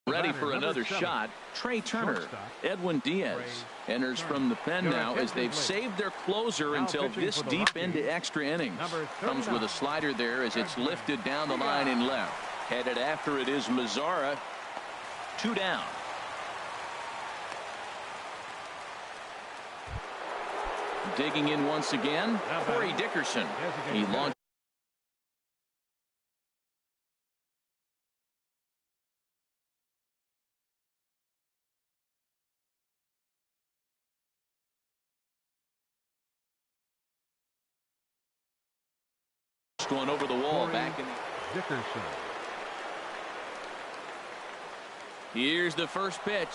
ready for another shot, Trey Turner. Edwin Diaz enters from the pen now as they've saved their closer until this deep into extra innings. Comes with a slider there as it's lifted down the line in left. Headed after it is Mazzara. 2 down. Digging in once again, Corey Dickerson. He launched one over the wall back in the Dickerson. Here's the first pitch.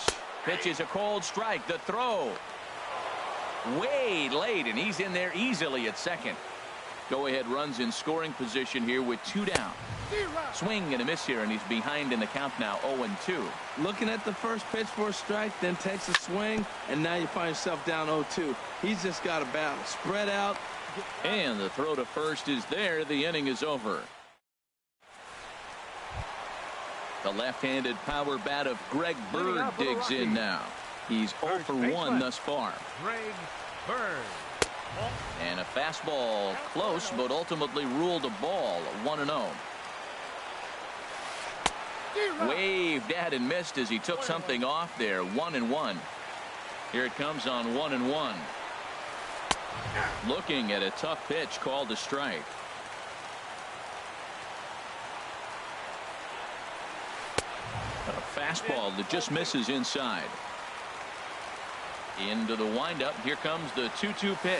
Pitch is a cold strike. The throw way late, and he's in there easily at second. Go ahead runs in scoring position here with 2 down. Swing and a miss here, and he's behind in the count now, 0-2. Looking at the first pitch for a strike, then takes a swing, and now you find yourself down 0-2. He's just got a battle. Spread out. And the throw to first is there. The inning is over. The left-handed power bat of Greg Bird digs in now. He's 0 for 1 thus far. Greg Bird. And a fastball close, but ultimately ruled a ball, 1-0. Waved at and missed as he took something off there, 1-1. Here it comes on 1-1. Looking at a tough pitch called a strike. A fastball that just misses inside. Into the windup. Here comes the 2-2 pitch.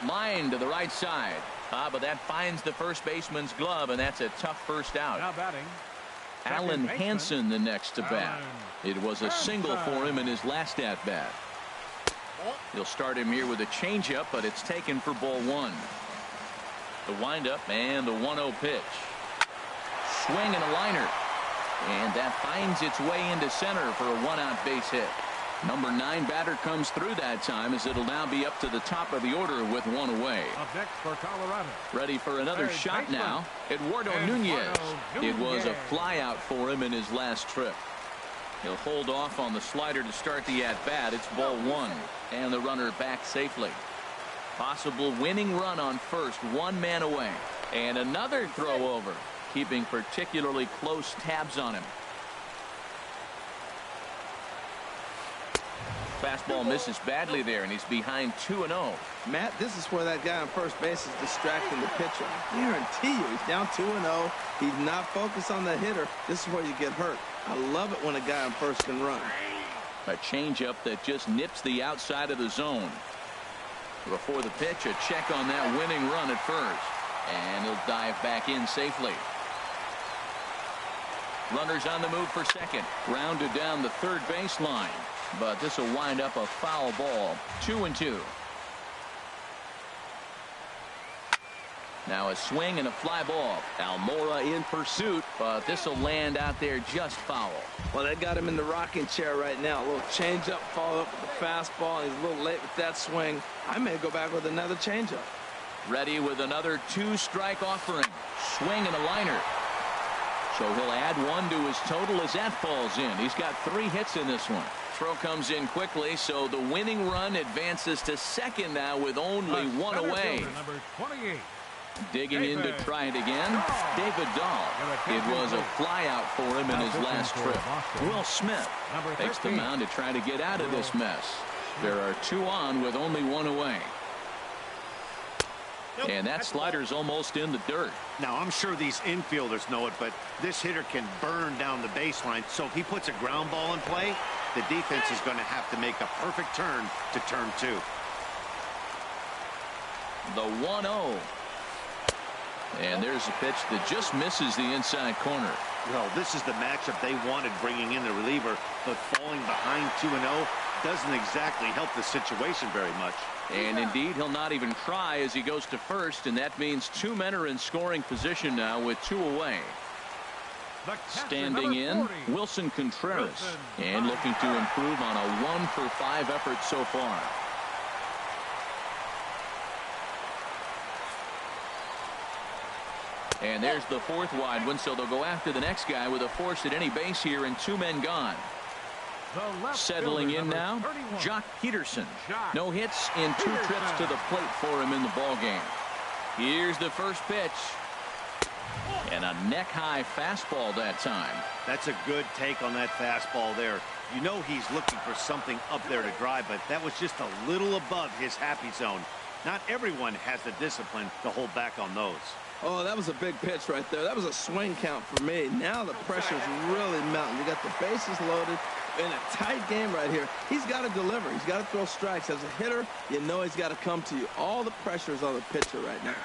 Line to the right side. But that finds the first baseman's glove, and that's a tough first out. Now batting, Alan Hansen the next to bat. It was a single for him in his last at bat. He'll start him here with a changeup, but it's taken for ball 1. The windup and the 1-0 pitch. Swing and a liner. And that finds its way into center for a 1-out base hit. Number 9 batter comes through that time as it'll now be up to the top of the order with 1 away. up next for Colorado. Ready for another shot now. Eduardo Nunez. It was a fly out for him in his last trip. He'll hold off on the slider to start the at-bat. It's ball 1. And the runner back safely. Possible winning run on first. 1 man away. And another throw over. Keeping particularly close tabs on him. Fastball misses badly there, and he's behind 2-0. Matt, this is where that guy on first base is distracting the pitcher. I guarantee you, he's down 2-0. He's not focused on the hitter. This is where you get hurt. I love it when a guy on first can run. A changeup that just nips the outside of the zone. Before the pitch, a check on that winning run at first. And he'll dive back in safely. Runners on the move for second. Rounded down the third baseline. But this will wind up a foul ball. 2-2. Now a swing and a fly ball. Almora in pursuit, but this will land out there just foul. Well, they got him in the rocking chair right now. A little changeup, follow up with the fastball. He's a little late with that swing. I may go back with another changeup. Ready with another 2-strike offering. Swing and a liner. So he'll add 1 to his total as that falls in. He's got 3 hits in this one. Throw comes in quickly, so the winning run advances to second now with only 1 away. Number 28. Digging in to try it again, David Dahl. It was a fly out for him in his last trip. Will Smith takes the mound to try to get out of this mess. There are 2 on with only 1 away. And that slider's almost in the dirt. Now, I'm sure these infielders know it, but this hitter can burn down the baseline. So if he puts a ground ball in play, the defense is going to have to make a perfect turn to turn 2. The 1-0. And there's a pitch that just misses the inside corner. Well, this is the matchup they wanted bringing in the reliever, but falling behind 2-0, doesn't exactly help the situation very much. And indeed, he'll not even try as he goes to first, and that means 2 men are in scoring position now with 2 away. Standing in, Wilson Contreras, and looking to improve on a 1-for-5 effort so far. And there's the 4th wide one, so they'll go after the next guy with a force at any base here and 2 men gone. Settling in now, Jock Peterson. No hits in 2 trips to the plate for him in the ball game. Here's the first pitch. And a neck-high fastball that time. That's a good take on that fastball there. You know he's looking for something up there to drive, but that was just a little above his happy zone. Not everyone has the discipline to hold back on those. Oh, that was a big pitch right there. That was a swing count for me. Now the pressure's really mounting. You got the bases loaded in a tight game right here. He's got to deliver. He's got to throw strikes. As a hitter, you know he's got to come to you. All the pressure's on the pitcher right now.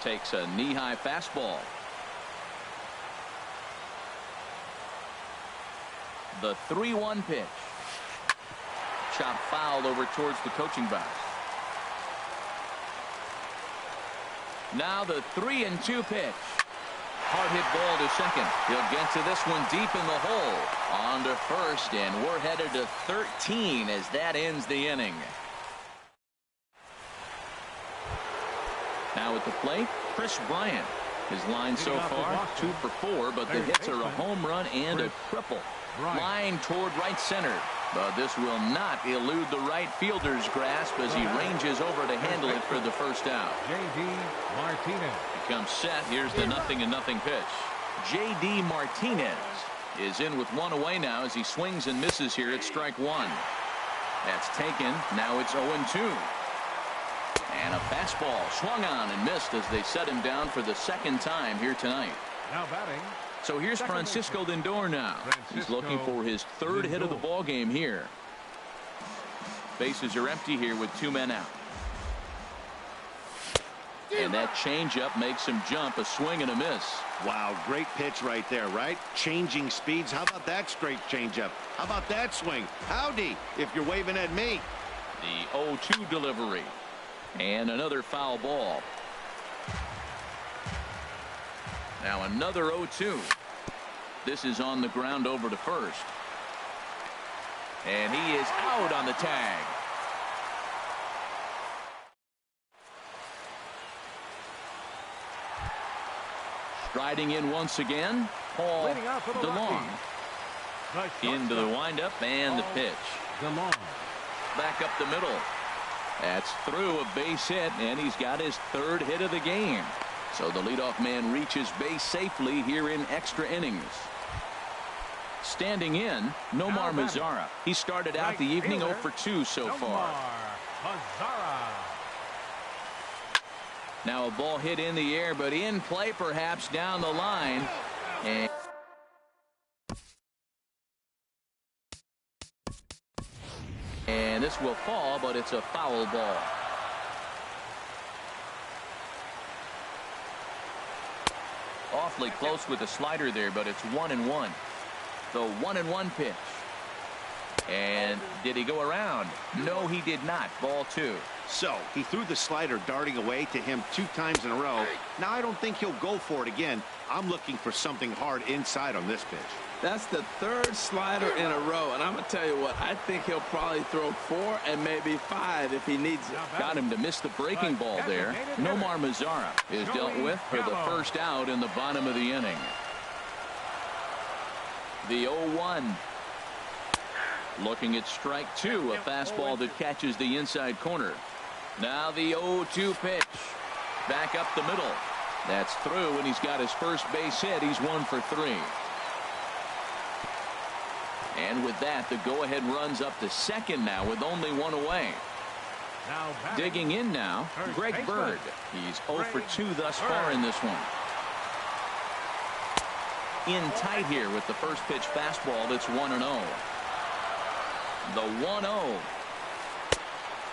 Takes a knee-high fastball. The 3-1 pitch. Chop fouled over towards the coaching box. Now the 3-2 pitch. Hard hit ball to second. He'll get to this one deep in the hole. On to first, and we're headed to 13 as that ends the inning. Now at the plate, Chris Bryant. His line so far, 2 for 4, but the hits are a home run and a triple. Line toward right center, but this will not elude the right fielder's grasp as he ranges over to handle it for the first out. J.D. Martinez. He comes set. Here's the 0-0 pitch. J.D. Martinez is in with 1 away now as he swings and misses here at strike 1. That's taken. Now it's 0-2. And a fastball swung on and missed as they set him down for the 2nd time here tonight. Now batting. So here's Francisco Lindor now. He's looking for his 3rd hit of the ball game here. Bases are empty here with 2 men out. And that changeup makes him jump. A swing and a miss. Wow, great pitch right there, right? Changing speeds. How about that straight changeup? How about that swing? Howdy, if you're waving at me. The 0-2 delivery. And another foul ball. Now another 0-2. This is on the ground over to first. And he is out on the tag. Striding in once again, Paul DeLong. Into the windup and the pitch. DeLong. Back up the middle. That's through, a base hit, and he's got his 3rd hit of the game. So the leadoff man reaches base safely here in extra innings. Standing in, Nomar Mazara. He started out the evening 0 for 2 so far. Now a ball hit in the air, but in play perhaps down the line. And this will fall, but it's a foul ball. Awfully close with the slider there, but it's 1-1. The 1-1 pitch. And did he go around? No, he did not. Ball 2. So he threw the slider darting away to him 2 times in a row. Now I don't think he'll go for it again. I'm looking for something hard inside on this pitch. That's the 3rd slider in a row, and I'm going to tell you what, I think he'll probably throw 4 and maybe 5 if he needs it. Got him to miss the breaking ball there. Nomar Mazara is dealt with for the first out in the bottom of the inning. The 0-1. Looking at strike 2, a fastball that catches the inside corner. Now the 0-2 pitch. Back up the middle. That's through, and he's got his first base hit. He's 1 for 3. And with that, the go-ahead runs up to second now with only 1 away. Digging in now, Greg Bird. He's 0 for 2 thus far in this one. In tight here with the first pitch fastball. That's 1-0. The 1-0.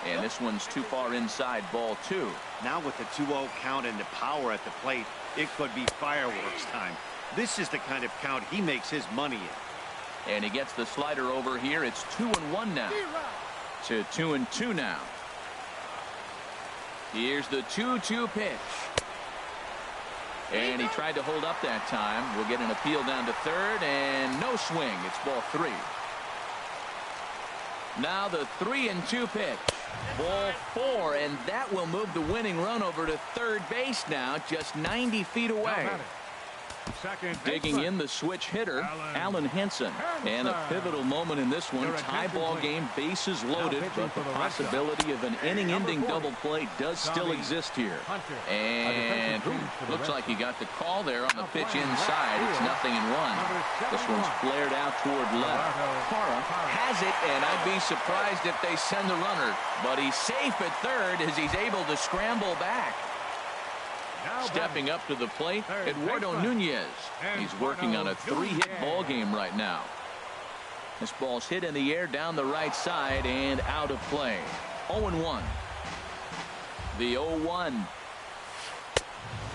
And this one's too far inside, ball 2. Now with the 2-0 count and the power at the plate, it could be fireworks time. This is the kind of count he makes his money in. And he gets the slider over here. It's 2-1 now. To 2-2 now. Here's the 2-2 pitch. And he tried to hold up that time. We'll get an appeal down to third, and no swing. It's ball 3. Now the 3-2 pitch. Ball 4, and that will move the winning run over to third base now, just 90 feet away. Digging in the switch hitter, Alan Henson. And a pivotal moment in this one. Tie ball game, bases loaded, but the possibility of an inning-ending double play does still exist here. And looks like he got the call there on the pitch inside. It's 0-1. This one's flared out toward left. Parra has it, and I'd be surprised if they send the runner. But he's safe at third as he's able to scramble back. Stepping up to the plate, Eduardo Nunez. He's working on a 3-hit ball game right now. This ball's hit in the air down the right side and out of play. 0-1. The 0-1.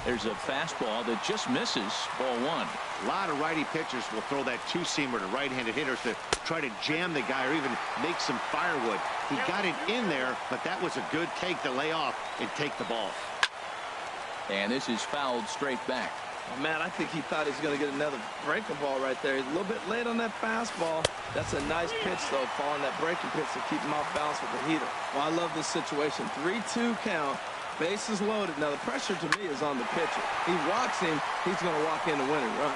There's a fastball that just misses. Ball 1. A lot of righty pitchers will throw that two-seamer to right-handed hitters to try to jam the guy or even make some firewood. He got it in there, but that was a good take to lay off and take the ball. And this is fouled straight back. Oh, man, I think he thought he was going to get another breaking ball right there. He's a little bit late on that fastball. That's a nice pitch, though, following that breaking pitch to keep him off balance with the heater. Well, I love this situation. 3-2 count. Bases loaded. Now, the pressure to me is on the pitcher. He walks him, he's going to walk in the winning run.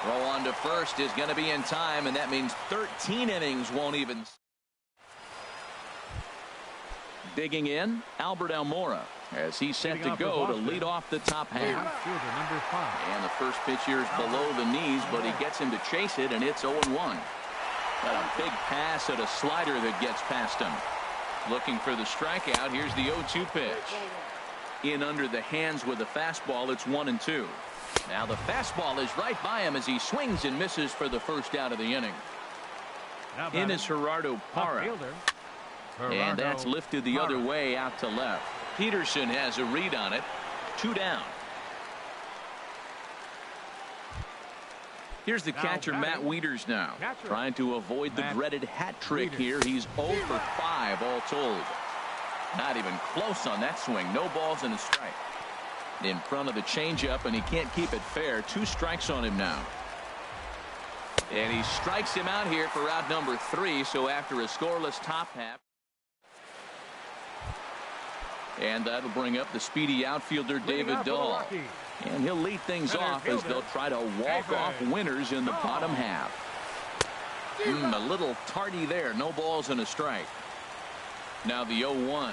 Throw on to first is going to be in time, and that means 13 innings won't even. Digging in, Albert Almora, as he's set to go to lead off the top half. And the first pitch here is below the knees, but he gets him to chase it, and it's 0-1. Got a big pass at a slider that gets past him. Looking for the strikeout. Here's the 0-2 pitch. In under the hands with a fastball. It's 1-2. Now the fastball is right by him as he swings and misses for the first out of the inning. In is Gerardo Parra. And that's lifted the other way out to left. Peterson has a read on it. 2 down. Here's the catcher, Matt Wieters, now. Trying to avoid the dreaded hat trick here. He's 0 for 5 all told. Not even close on that swing. No balls and a strike. In front of the changeup, and he can't keep it fair. 2 strikes on him now. And he strikes him out here for out number 3. So after a scoreless top half. And that'll bring up the speedy outfielder David Dahl. And he'll lead things off as they'll try to walk off winners in the bottom half. A little tardy there. No balls and a strike. Now the 0-1.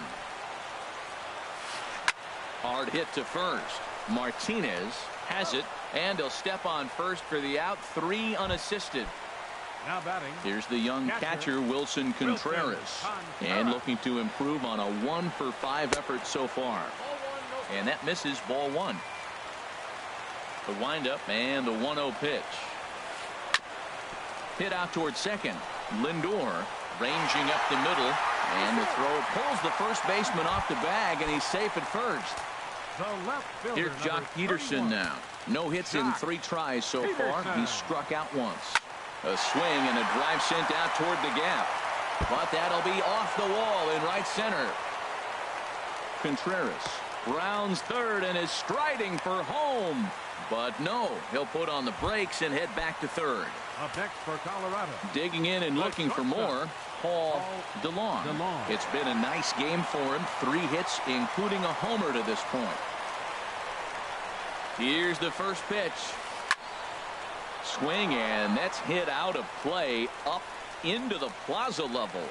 Hard hit to first. Martinez has it, and he'll step on first for the out. 3 unassisted. Now batting. Here's the young catcher, Wilson Contreras, and looking to improve on a 1 for 5 effort so far. And that misses. Ball 1. The windup and the 1-0 pitch. Hit out towards second. Lindor ranging up the middle, and the throw pulls the first baseman off the bag, and he's safe at first. Here's Jock Peterson now. No hits in 3 tries so far. He's struck out once. A swing and a drive sent out toward the gap. But that'll be off the wall in right center. Contreras rounds third and is striding for home. But no, he'll put on the brakes and head back to third. Up next for Colorado. Digging in and looking for more, Paul DeLong. It's been a nice game for him. 3 hits, including a homer to this point. Here's the first pitch. Swing, and that's hit out of play up into the plaza level.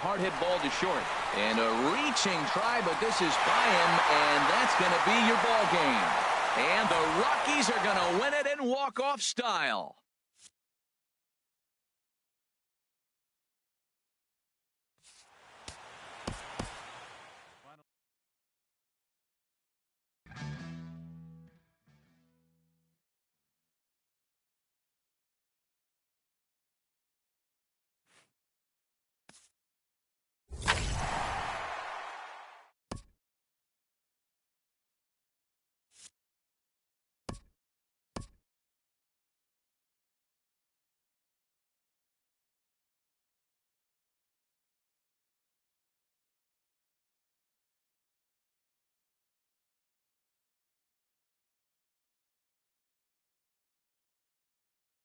Hard hit ball to short, and a reaching try, but this is by him, and that's going to be your ball game. And the Rockies are going to win it in walk-off style.